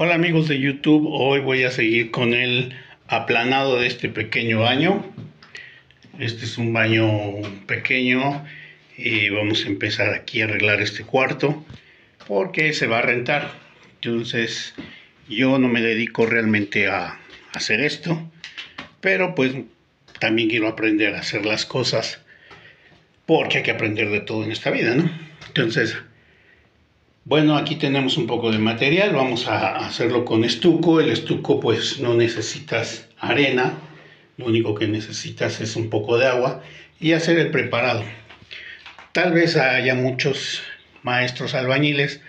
Hola amigos de YouTube, hoy voy a seguir con el aplanado de este pequeño baño. Este es un baño pequeño y vamos a empezar aquí a arreglar este cuarto porque se va a rentar. Entonces yo no me dedico realmente a hacer esto, pero pues también quiero aprender a hacer las cosas porque hay que aprender de todo en esta vida, ¿no? Entonces, bueno, aquí tenemos un poco de material, vamos a hacerlo con estuco. El estuco pues no necesitas arena, lo único que necesitas es un poco de agua y hacer el preparado. Tal vez haya muchos maestros albañiles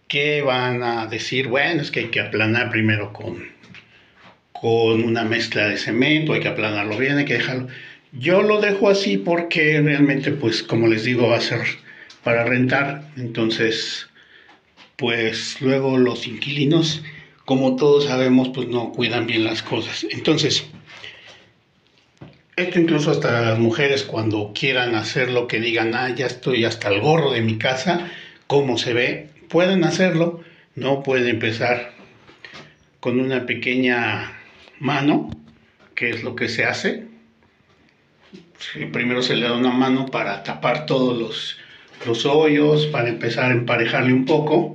que van a decir, bueno, es que hay que aplanar primero con una mezcla de cemento, hay que aplanarlo bien, hay que dejarlo. Yo lo dejo así porque realmente pues como les digo va a ser para rentar, entonces pues luego los inquilinos, como todos sabemos, pues no cuidan bien las cosas. Entonces, esto incluso hasta las mujeres cuando quieran hacer lo que digan, ya estoy hasta el gorro de mi casa, cómo se ve, pueden hacerlo, no pueden empezar con una pequeña mano, que es lo que se hace. Sí, primero se le da una mano para tapar todos los hoyos, para empezar a emparejarle un poco.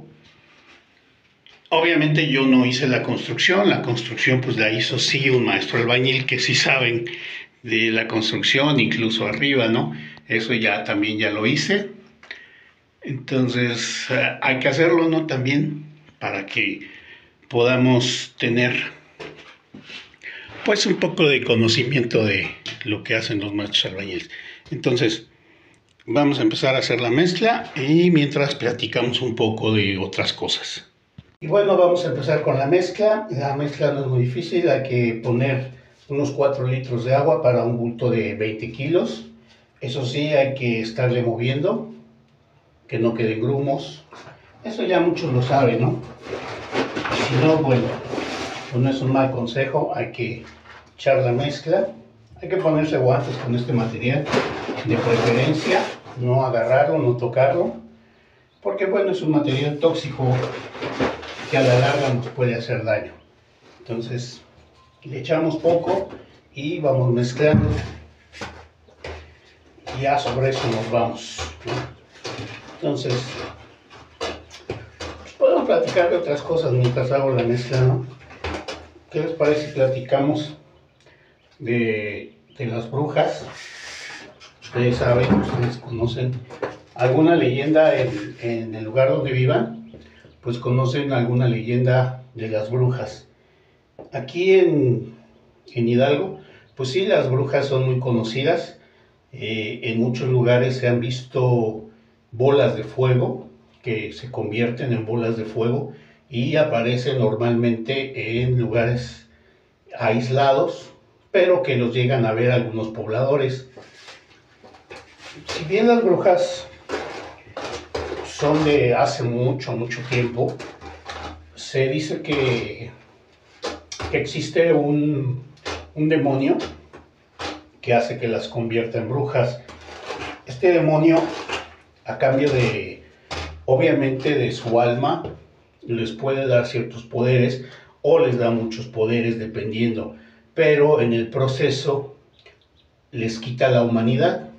Obviamente yo no hice la construcción pues la hizo sí un maestro albañil que sí saben de la construcción, incluso arriba, ¿no? Eso ya también ya lo hice. Entonces hay que hacerlo, ¿no? También para que podamos tener pues un poco de conocimiento de lo que hacen los maestros albañiles. Entonces vamos a empezar a hacer la mezcla y mientras platicamos un poco de otras cosas. Y bueno, vamos a empezar con la mezcla. La mezcla no es muy difícil, hay que poner unos 4 litros de agua para un bulto de 20 kilos. Eso sí, hay que estarle moviendo, que no queden grumos. Eso ya muchos lo saben, ¿no? Si no, bueno, pues no es un mal consejo, hay que echar la mezcla. Hay que ponerse guantes con este material, de preferencia, no agarrarlo, no tocarlo, porque bueno, es un material tóxico que a la larga nos puede hacer daño. Entonces le echamos poco y vamos mezclando y ya sobre eso nos vamos, ¿no? Entonces pues podemos platicar de otras cosas mientras hago la mezcla, ¿no? ¿Qué les parece si platicamos de las brujas? Ustedes saben, ustedes conocen alguna leyenda en el lugar donde vivan, pues conocen alguna leyenda de las brujas. Aquí en Hidalgo, pues sí, las brujas son muy conocidas. En muchos lugares se han visto bolas de fuego que se convierten en bolas de fuego y aparecen normalmente en lugares aislados, pero que los llegan a ver algunos pobladores. Si bien las brujas son de hace mucho tiempo, se dice que existe un demonio que hace que las convierta en brujas. Este demonio, a cambio de, obviamente, de su alma, les puede dar ciertos poderes o les da muchos poderes dependiendo, pero en el proceso les quita la humanidad,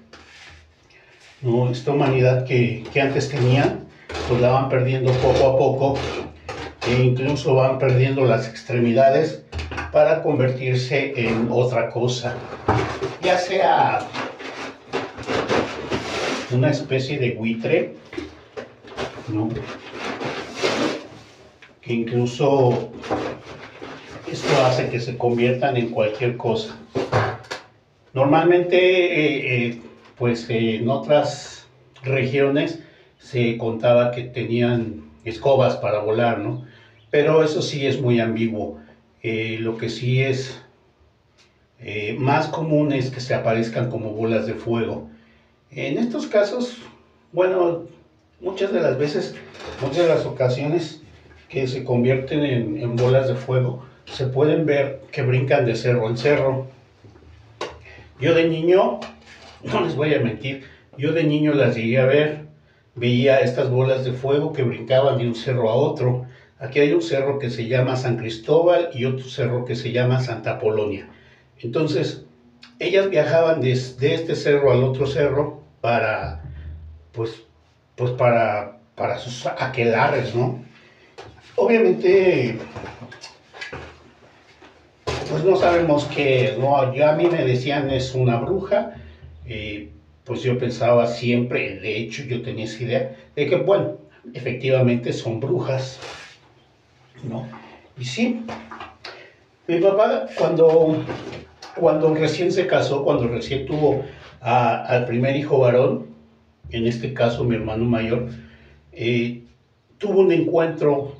¿no? Esta humanidad que antes tenían, pues la van perdiendo poco a poco e incluso van perdiendo las extremidades para convertirse en otra cosa, ya sea una especie de buitre, ¿no? Que incluso esto hace que se conviertan en cualquier cosa. Normalmente, pues en otras regiones se contaba que tenían escobas para volar, ¿no? Pero eso sí es muy ambiguo. Lo que sí es más común es que se aparezcan como bolas de fuego. En estos casos, bueno, muchas de las veces, muchas de las ocasiones que se convierten en bolas de fuego, se pueden ver que brincan de cerro en cerro. Yo de niño, no les voy a mentir, yo de niño las llegué a ver, veía estas bolas de fuego que brincaban de un cerro a otro, Aquí hay un cerro que se llama San Cristóbal y otro cerro que se llama Santa Polonia. Entonces, ellas viajaban desde este cerro al otro cerro pues, para sus aquelarres, ¿no? Obviamente, pues no sabemos qué es, ¿no? Yo, a mí me decían es una bruja, pues yo pensaba siempre, de hecho yo tenía esa idea, de que bueno, efectivamente son brujas, ¿no? Y sí, mi papá cuando recién se casó, cuando recién tuvo al primer hijo varón, en este caso mi hermano mayor, eh, tuvo un encuentro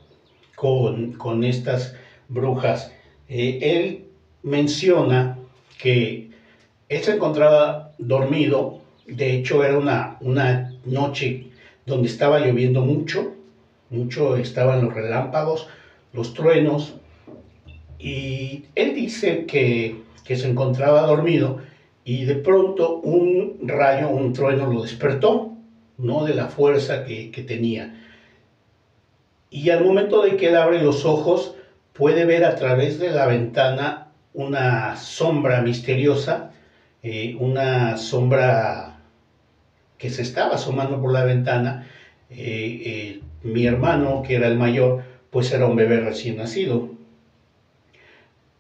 con estas brujas. Él menciona que él se encontraba dormido, de hecho era una noche donde estaba lloviendo mucho, estaban los relámpagos, los truenos, y él dice que se encontraba dormido y de pronto un rayo, un trueno lo despertó, ¿no? De la fuerza que tenía. Y al momento de que él abre los ojos, puede ver a través de la ventana una sombra misteriosa, una sombra que se estaba asomando por la ventana. Mi hermano, que era el mayor, pues era un bebé recién nacido.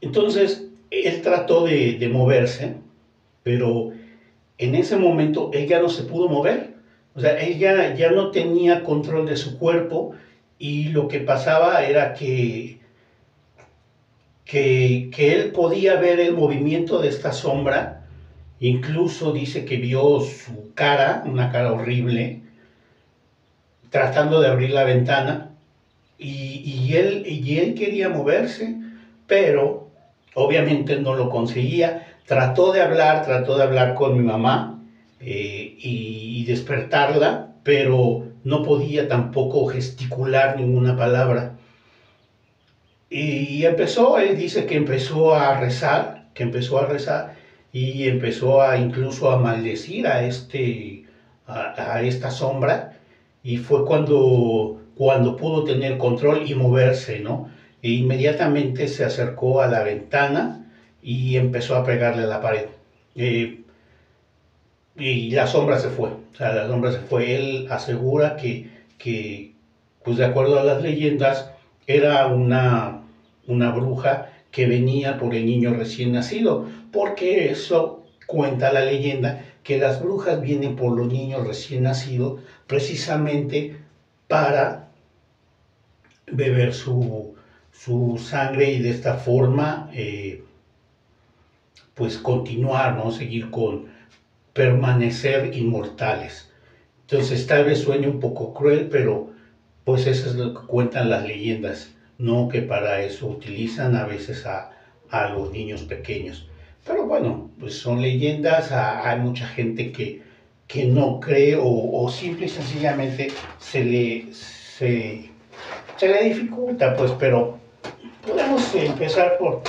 Entonces, él trató de moverse, pero en ese momento él ya no se pudo mover. O sea, él ya no tenía control de su cuerpo y lo que pasaba era que él podía ver el movimiento de esta sombra. Incluso dice que vio su cara, una cara horrible, tratando de abrir la ventana. Y él quería moverse, pero obviamente no lo conseguía. Trató de hablar con mi mamá y despertarla, pero no podía tampoco gesticular ninguna palabra. Y él dice que empezó a rezar, y empezó incluso a maldecir a esta sombra, y fue cuando pudo tener control y moverse, ¿no? E inmediatamente se acercó a la ventana y empezó a pegarle a la pared. Eh, y la sombra se fue, o sea, la sombra se fue. Él asegura que pues de acuerdo a las leyendas, era una bruja que venía por el niño recién nacido, porque eso cuenta la leyenda, que las brujas vienen por los niños recién nacidos precisamente para beber su sangre y de esta forma pues continuar, ¿no? Seguir permanecer inmortales. Entonces tal vez suene un poco cruel, pero pues eso es lo que cuentan las leyendas, ¿no? Que para eso utilizan a veces a los niños pequeños. Pero bueno, pues son leyendas, hay mucha gente que no cree o simple y sencillamente se le dificulta, pues, pero podemos empezar por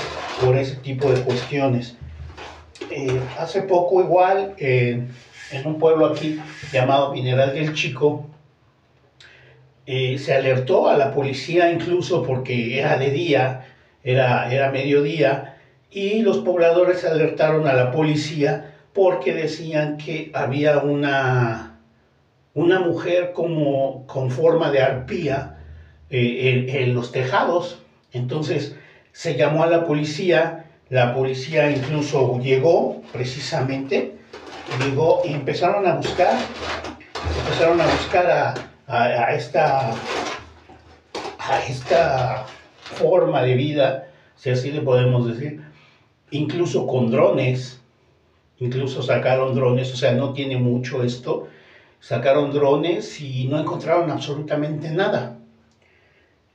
ese tipo de cuestiones. Hace poco igual, en un pueblo aquí llamado Mineral del Chico, se alertó a la policía incluso porque era de día, era mediodía, y los pobladores alertaron a la policía porque decían que había una mujer como con forma de arpía en los tejados. Entonces se llamó a la policía incluso llegó precisamente, llegó y empezaron a buscar a esta forma de vida, si así le podemos decir, incluso con drones, incluso sacaron drones, o sea, no tiene mucho esto, sacaron drones y no encontraron absolutamente nada.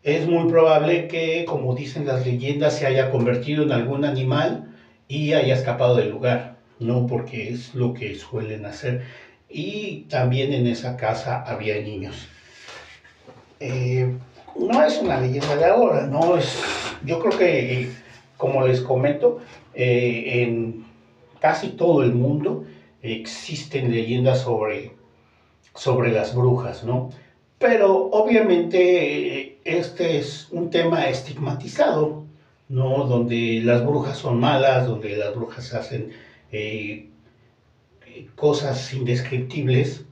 Es muy probable que, como dicen las leyendas, se haya convertido en algún animal y haya escapado del lugar, ¿no? Porque es lo que suelen hacer. Y también en esa casa había niños. No es una leyenda de ahora, no es. Yo creo que, como les comento, en casi todo el mundo existen leyendas sobre las brujas, ¿no? Pero obviamente este es un tema estigmatizado, ¿no? Donde las brujas son malas, donde las brujas hacen eh, cosas indescriptibles,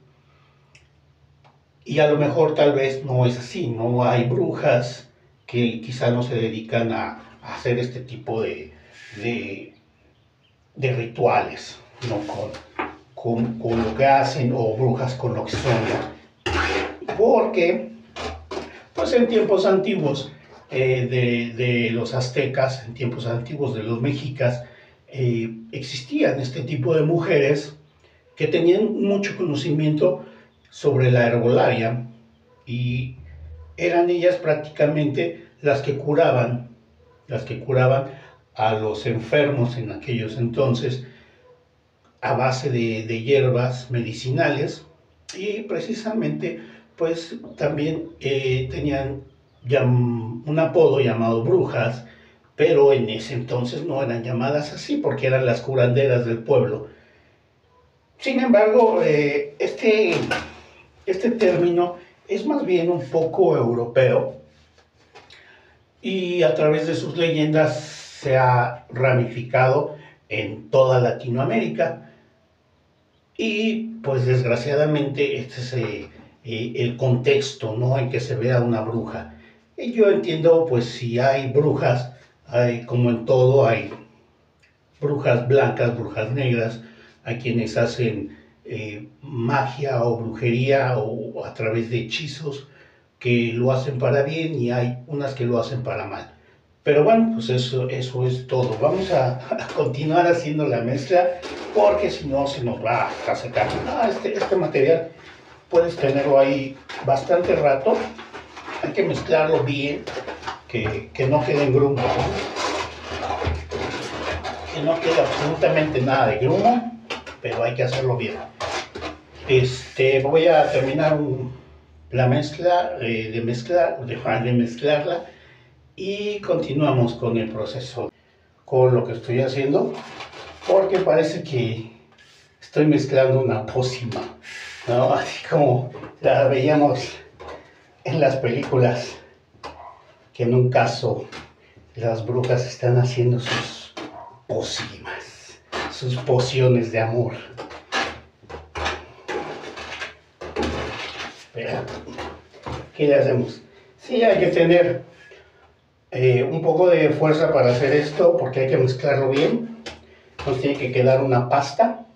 y a lo mejor tal vez no es así, no hay brujas que quizá no se dedican a hacer este tipo de, de rituales, ¿no? Con lo que hacen, o brujas con lo que son, ¿no? Porque pues en tiempos antiguos de los aztecas, en tiempos antiguos de los mexicas, existían este tipo de mujeres que tenían mucho conocimiento sobre la herbolaria, y eran ellas prácticamente las que curaban a los enfermos en aquellos entonces a base de hierbas medicinales, y precisamente pues también tenían ya un apodo llamado brujas, pero en ese entonces no eran llamadas así porque eran las curanderas del pueblo. Sin embargo, este término es más bien un poco europeo, y a través de sus leyendas se ha ramificado en toda Latinoamérica. Y pues desgraciadamente este es el contexto, ¿no?, en que se ve a una bruja. Y yo entiendo, pues si hay brujas, como en todo, hay brujas blancas, brujas negras, hay quienes hacen magia o brujería o a través de hechizos que lo hacen para bien, y hay unas que lo hacen para mal. Pero bueno, pues eso es todo. Vamos a continuar haciendo la mezcla porque si no se nos va a secar. Este material puedes tenerlo ahí bastante rato. Hay que mezclarlo bien, que no quede en grumo, ¿no? Que no quede absolutamente nada de grumo, pero hay que hacerlo bien. Voy a terminar la mezcla, de mezclarla, y continuamos con el proceso, con lo que estoy haciendo, porque parece que estoy mezclando una pócima, ¿no? Así como la veíamos en las películas, que en un caso las brujas están haciendo sus pócimas, sus pociones de amor. Pero, ¿qué le hacemos? Sí, hay que tener un poco de fuerza para hacer esto, porque hay que mezclarlo bien. Nos tiene que quedar una pasta.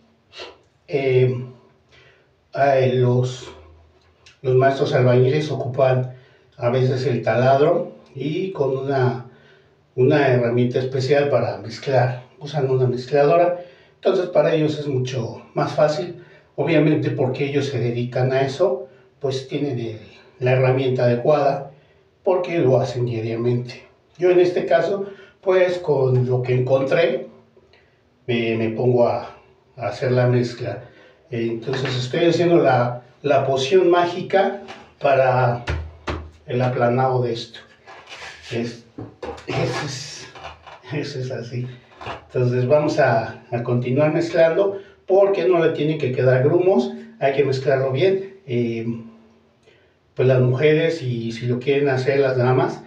Los maestros albañiles ocupan a veces el taladro, y con una herramienta especial para mezclar, usan una mezcladora. Entonces para ellos es mucho más fácil, obviamente porque ellos se dedican a eso, pues tienen la herramienta adecuada, porque lo hacen diariamente. Yo en este caso, pues con lo que encontré, me pongo a hacer la mezcla. Entonces estoy haciendo la poción mágica para el aplanado de esto. Eso es así. Entonces vamos a continuar mezclando, porque no le tienen que quedar grumos, hay que mezclarlo bien. Pues las mujeres, y si lo quieren hacer las damas,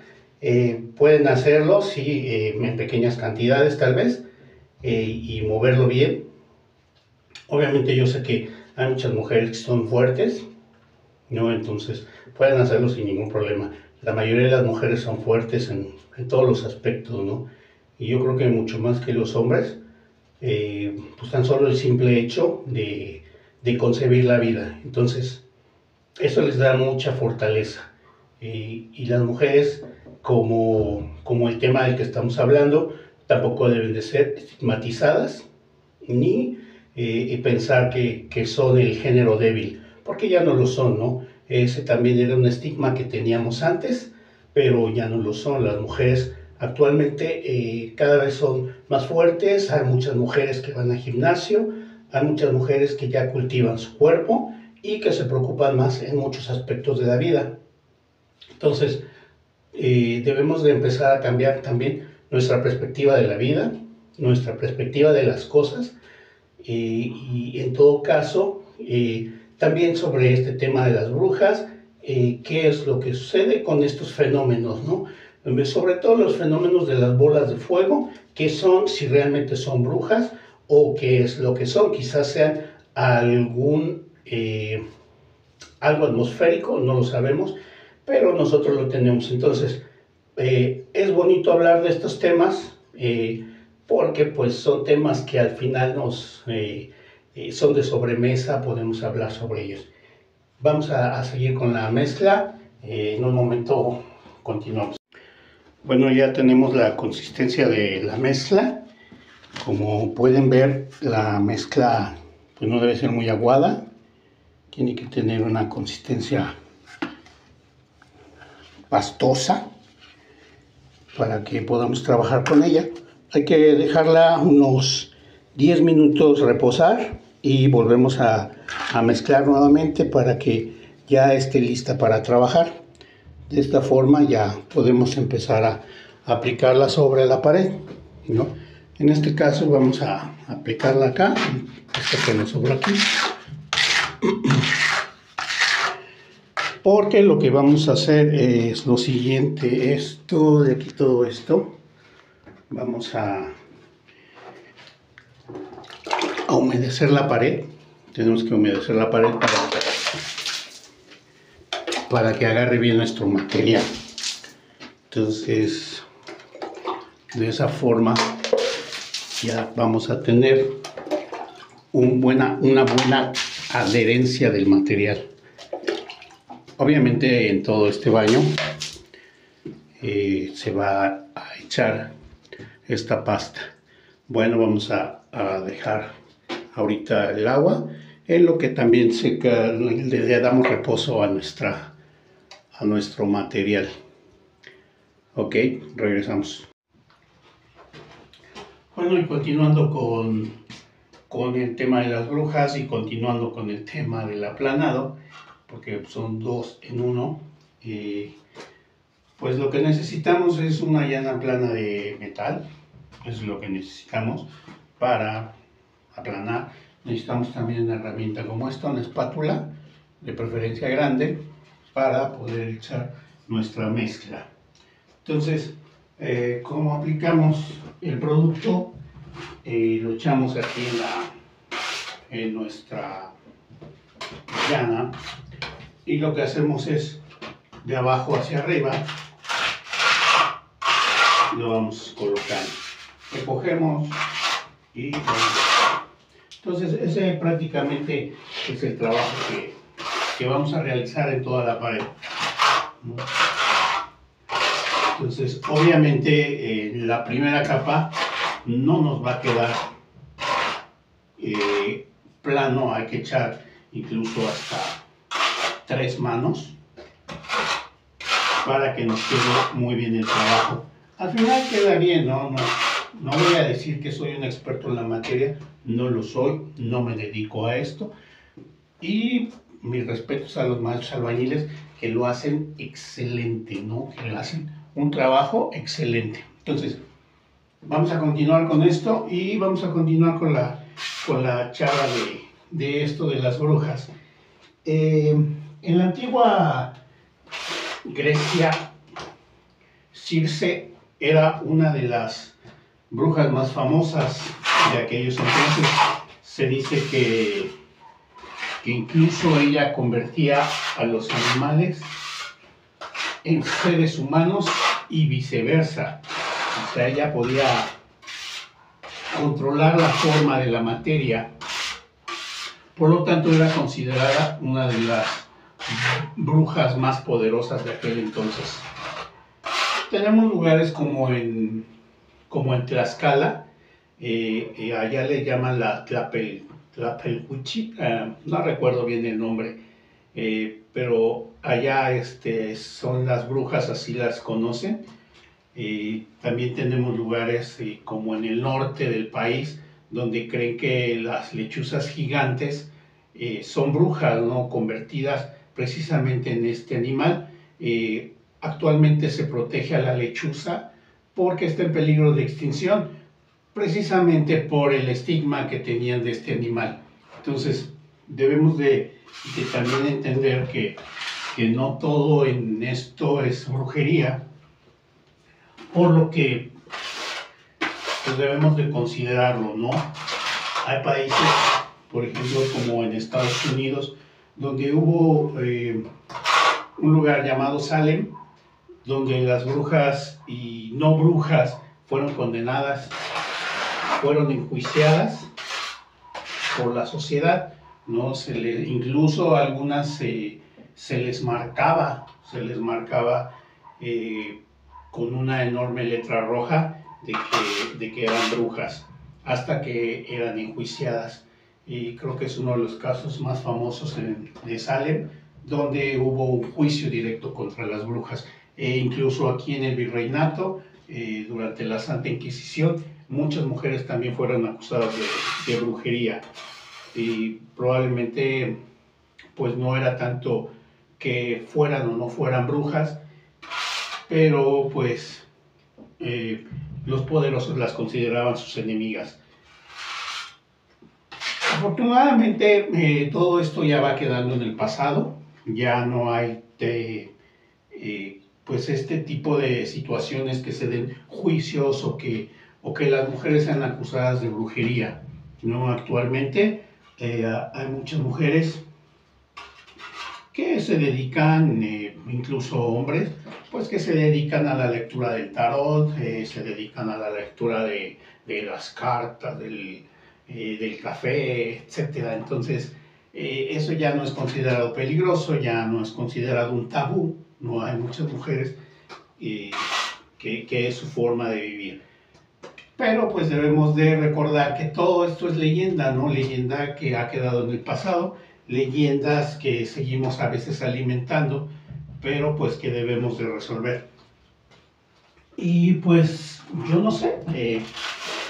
pueden hacerlo, sí, en pequeñas cantidades tal vez, y moverlo bien. Obviamente yo sé que hay muchas mujeres que son fuertes, ¿no? Entonces pueden hacerlo sin ningún problema. La mayoría de las mujeres son fuertes en todos los aspectos, ¿no? Y yo creo que mucho más que los hombres, pues tan solo el simple hecho de concebir la vida. Entonces, eso les da mucha fortaleza. Y las mujeres, como el tema del que estamos hablando, tampoco deben de ser estigmatizadas, ni pensar que son el género débil, porque ya no lo son, ¿no? Ese también era un estigma que teníamos antes, pero ya no lo son. Las mujeres actualmente cada vez son más fuertes, hay muchas mujeres que van al gimnasio, hay muchas mujeres que ya cultivan su cuerpo y que se preocupan más en muchos aspectos de la vida. Entonces, debemos de empezar a cambiar también nuestra perspectiva de la vida, nuestra perspectiva de las cosas, y en todo caso, también sobre este tema de las brujas, qué es lo que sucede con estos fenómenos, ¿no? Sobre todo los fenómenos de las bolas de fuego, qué son, si realmente son brujas o qué es lo que son, quizás sean algo atmosférico, no lo sabemos, pero nosotros lo tenemos. Entonces, es bonito hablar de estos temas porque pues son temas que al final son de sobremesa, podemos hablar sobre ellos. Vamos a seguir con la mezcla, en un momento continuamos. Bueno, ya tenemos la consistencia de la mezcla. Como pueden ver, la mezcla pues no debe ser muy aguada, tiene que tener una consistencia pastosa para que podamos trabajar con ella. Hay que dejarla unos 10 minutos reposar y volvemos a mezclar nuevamente para que ya esté lista para trabajar. De esta forma ya podemos empezar a aplicarla sobre la pared, ¿no? En este caso vamos a aplicarla acá, esta que nos sobra aquí, porque lo que vamos a hacer es lo siguiente. Esto de aquí, todo esto, vamos a humedecer la pared. Tenemos que humedecer la pared para que agarre bien nuestro material. Entonces, de esa forma ya vamos a tener una buena adherencia del material. Obviamente en todo este baño se va a echar esta pasta. Bueno, vamos a dejar ahorita el agua en lo que también le damos reposo a nuestro material. Ok, regresamos. Bueno, y continuando con el tema de las brujas y continuando con el tema del aplanado, porque son dos en uno, pues lo que necesitamos es una llana plana de metal. Eso es lo que necesitamos para aplanar. Necesitamos también una herramienta como esta, una espátula, de preferencia grande, para poder echar nuestra mezcla. Entonces, como aplicamos el producto, lo echamos aquí en nuestra llana, y lo que hacemos es de abajo hacia arriba lo vamos colocando, recogemos y entonces ese prácticamente es el trabajo que vamos a realizar en toda la pared, ¿no? Entonces obviamente la primera capa no nos va a quedar plano, hay que echar incluso hasta 3 manos para que nos quede muy bien el trabajo. Al final queda bien, no voy a decir que soy un experto en la materia, no lo soy, no me dedico a esto, y mis respetos a los maestros albañiles que lo hacen excelente, ¿no? Que lo hacen un trabajo excelente. Entonces vamos a continuar con esto y vamos a continuar con la charla de esto de las brujas. En la antigua Grecia, Circe era una de las brujas más famosas de aquellos entonces. Se dice que incluso ella convertía a los animales en seres humanos y viceversa. O sea, ella podía controlar la forma de la materia. Por lo tanto, era considerada una de las brujas más poderosas de aquel entonces. Tenemos lugares como en Tlaxcala, allá le llaman la Tlapelcuchi, no recuerdo bien el nombre, pero allá son las brujas, así las conocen. También tenemos lugares como en el norte del país, donde creen que las lechuzas gigantes son brujas, ¿no? Convertidas precisamente en este animal. Actualmente se protege a la lechuza porque está en peligro de extinción, precisamente por el estigma que tenían de este animal. Entonces debemos de también entender que que no todo en esto es brujería, por lo que pues debemos de considerarlo, ¿no? Hay países, por ejemplo, como en Estados Unidos, donde hubo un lugar llamado Salem, donde las brujas y no brujas fueron condenadas, fueron enjuiciadas por la sociedad, ¿no? Incluso a algunas se les marcaba con una enorme letra roja de que eran brujas, hasta que eran enjuiciadas. Y creo que es uno de los casos más famosos de Salem, donde hubo un juicio directo contra las brujas. Incluso aquí en el Virreinato, durante la Santa Inquisición, muchas mujeres también fueron acusadas de brujería. Y probablemente pues no era tanto que fueran o no fueran brujas, pero pues los poderosos las consideraban sus enemigas. Afortunadamente todo esto ya va quedando en el pasado, ya no hay pues este tipo de situaciones que se den juicios o que las mujeres sean acusadas de brujería, ¿no? Actualmente hay muchas mujeres que se dedican, incluso hombres, pues que se dedican a la lectura del tarot, se dedican a la lectura de las cartas, del café, etcétera. Entonces, eso ya no es considerado peligroso, ya no es considerado un tabú, no hay muchas mujeres que es su forma de vivir. Pero pues debemos de recordar que todo esto es leyenda, ¿no? Leyenda que ha quedado en el pasado, leyendas que seguimos a veces alimentando, pero pues que debemos de resolver. Y pues yo no sé,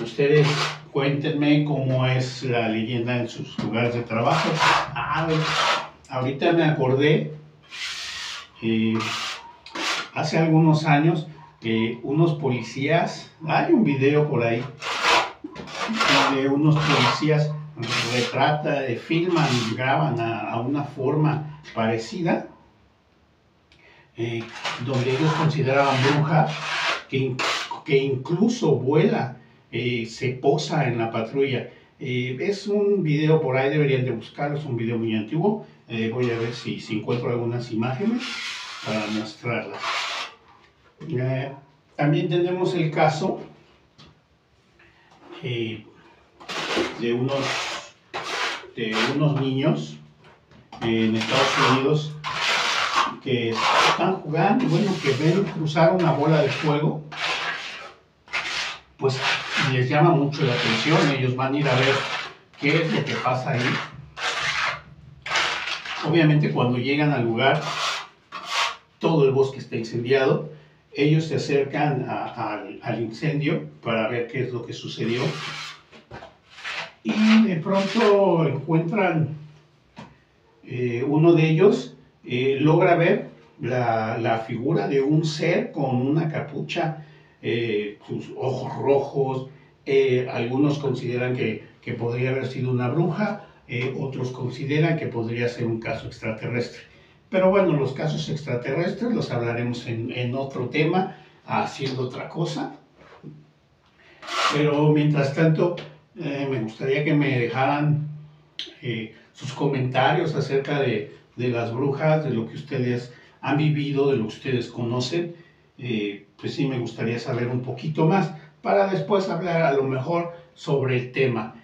ustedes cuéntenme cómo es la leyenda en sus lugares de trabajo. Ahorita me acordé, hace algunos años, unos policías, hay un video por ahí, donde unos policías filman y graban a una forma parecida, donde ellos consideraban bruja, que incluso vuela, se posa en la patrulla. Es un video por ahí, deberían de buscarlo, es un video muy antiguo. Voy a ver si encuentro algunas imágenes para mostrarlas. También tenemos el caso de unos niños en Estados Unidos que están jugando, bueno, que ven cruzar una bola de fuego, pues les llama mucho la atención. Ellos van a ir a ver qué es lo que pasa ahí. Obviamente cuando llegan al lugar, todo el bosque está incendiado. Ellos se acercan al incendio para ver qué es lo que sucedió. Y de pronto encuentran, uno de ellos logra ver la figura de un ser con una capucha, sus ojos rojos. Algunos consideran que podría haber sido una bruja, otros consideran que podría ser un caso extraterrestre. Pero bueno, los casos extraterrestres los hablaremos en otro tema, haciendo otra cosa. Pero mientras tanto, me gustaría que me dejaran sus comentarios acerca de las brujas, de lo que ustedes han vivido, de lo que ustedes conocen. Pues sí, me gustaría saber un poquito más para después hablar a lo mejor sobre el tema,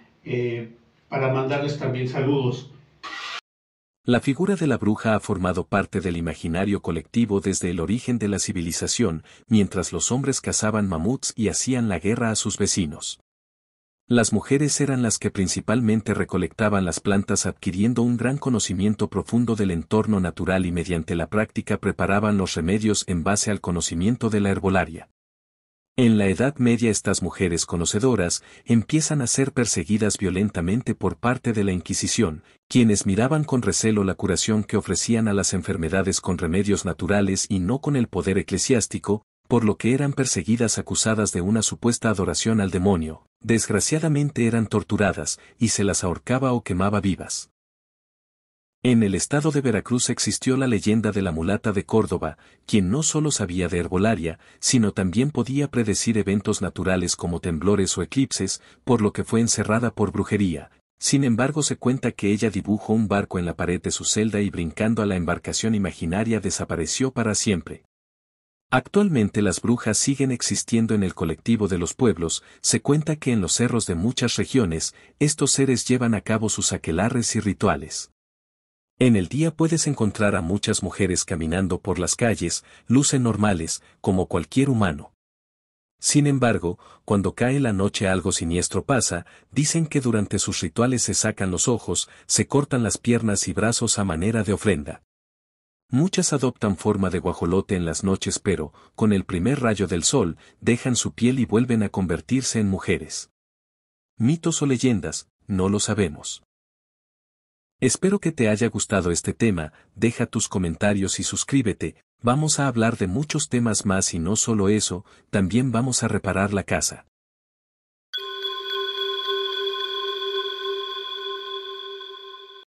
para mandarles también saludos. La figura de la bruja ha formado parte del imaginario colectivo desde el origen de la civilización, mientras los hombres cazaban mamuts y hacían la guerra a sus vecinos. Las mujeres eran las que principalmente recolectaban las plantas, adquiriendo un gran conocimiento profundo del entorno natural, y mediante la práctica preparaban los remedios en base al conocimiento de la herbolaria. En la Edad Media estas mujeres conocedoras empiezan a ser perseguidas violentamente por parte de la Inquisición, quienes miraban con recelo la curación que ofrecían a las enfermedades con remedios naturales y no con el poder eclesiástico, por lo que eran perseguidas acusadas de una supuesta adoración al demonio. Desgraciadamente eran torturadas, y se las ahorcaba o quemaba vivas. En el estado de Veracruz existió la leyenda de la mulata de Córdoba, quien no solo sabía de herbolaria, sino también podía predecir eventos naturales como temblores o eclipses, por lo que fue encerrada por brujería. Sin embargo, se cuenta que ella dibujó un barco en la pared de su celda y brincando a la embarcación imaginaria desapareció para siempre. Actualmente las brujas siguen existiendo en el colectivo de los pueblos. Se cuenta que en los cerros de muchas regiones, estos seres llevan a cabo sus aquelarres y rituales. En el día puedes encontrar a muchas mujeres caminando por las calles, lucen normales, como cualquier humano. Sin embargo, cuando cae la noche algo siniestro pasa. Dicen que durante sus rituales se sacan los ojos, se cortan las piernas y brazos a manera de ofrenda. Muchas adoptan forma de guajolote en las noches, pero, con el primer rayo del sol, dejan su piel y vuelven a convertirse en mujeres. ¿Mitos o leyendas? No lo sabemos. Espero que te haya gustado este tema. Deja tus comentarios y suscríbete. Vamos a hablar de muchos temas más y no solo eso, también vamos a reparar la casa.